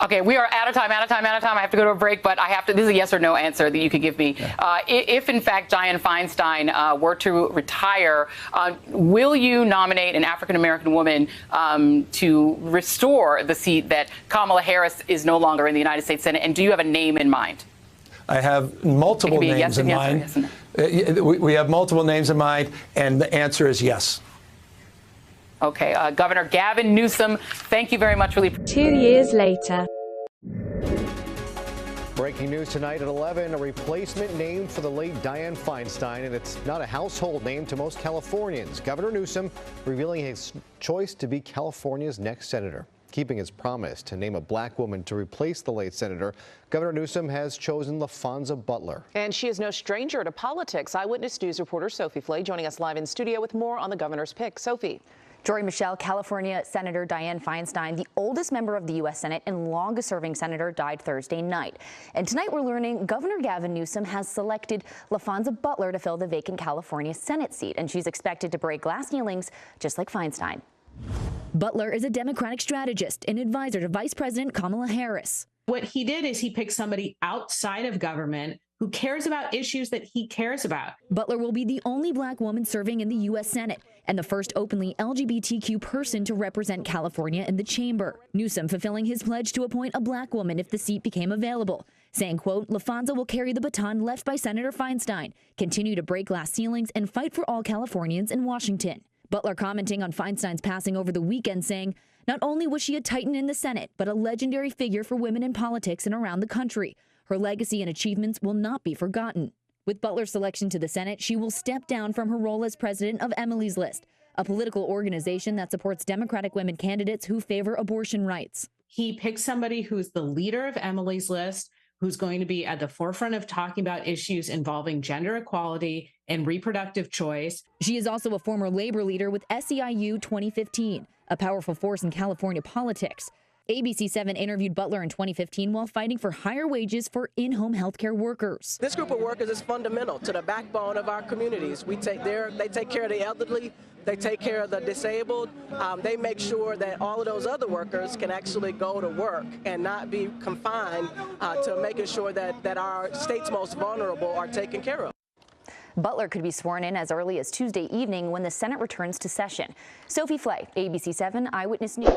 Okay, we are out of time. I have to go to a break, but I have to. This is a yes or no answer that you could give me. If in fact Dianne Feinstein were to retire, will you nominate an African American woman to restore the seat that Kamala Harris is no longer in the United States Senate? And do you have a name in mind? I have multiple names in mind. We have multiple names in mind, and the answer is yes. Okay, Governor Gavin Newsom, thank you very much. Really. 2 years later. Breaking news tonight at 11, a replacement name for the late Dianne Feinstein, and it's not a household name to most Californians. Governor Newsom revealing his choice to be California's next senator. Keeping his promise to name a black woman to replace the late senator, Governor Newsom has chosen LaFonza Butler. And she is no stranger to politics. Eyewitness News reporter Sophie Flay joining us live in studio with more on the governor's pick. Sophie. Jory Michelle, California Senator Dianne Feinstein, the oldest member of the U.S. Senate and longest-serving senator, died Thursday night. And tonight we're learning Governor Gavin Newsom has selected LaFonza Butler to fill the vacant California Senate seat, and she's expected to break glass ceilings just like Feinstein. Butler is a Democratic strategist and advisor to Vice President Kamala Harris. What he did is he picked somebody outside of government who cares about issues that he cares about. Butler will be the only black woman serving in the U.S. Senate and the first openly LGBTQ person to represent California in the chamber. Newsom fulfilling his pledge to appoint a black woman if the seat became available, saying, quote, LaFonza will carry the baton left by Senator Feinstein, continue to break glass ceilings, and fight for all Californians in Washington. Butler commenting on Feinstein's passing over the weekend, saying, not only was she a titan in the Senate, but a legendary figure for women in politics and around the country. Her legacy and achievements will not be forgotten. With Butler's selection to the Senate, she will step down from her role as president of Emily's List, a political organization that supports Democratic women candidates who favor abortion rights. He picked somebody who's the leader of Emily's List, who's going to be at the forefront of talking about issues involving gender equality and reproductive choice. She is also a former labor leader with SEIU 2015, a powerful force in California politics. ABC7 interviewed Butler in 2015 while fighting for higher wages for in-home healthcare workers. This group of workers is fundamental to the backbone of our communities. They take care of the elderly, they take care of the disabled, they make sure that all of those other workers can actually go to work and not be confined to making sure that our state's most vulnerable are taken care of. Butler could be sworn in as early as Tuesday evening when the Senate returns to session. Sophie Flay, ABC7 Eyewitness News.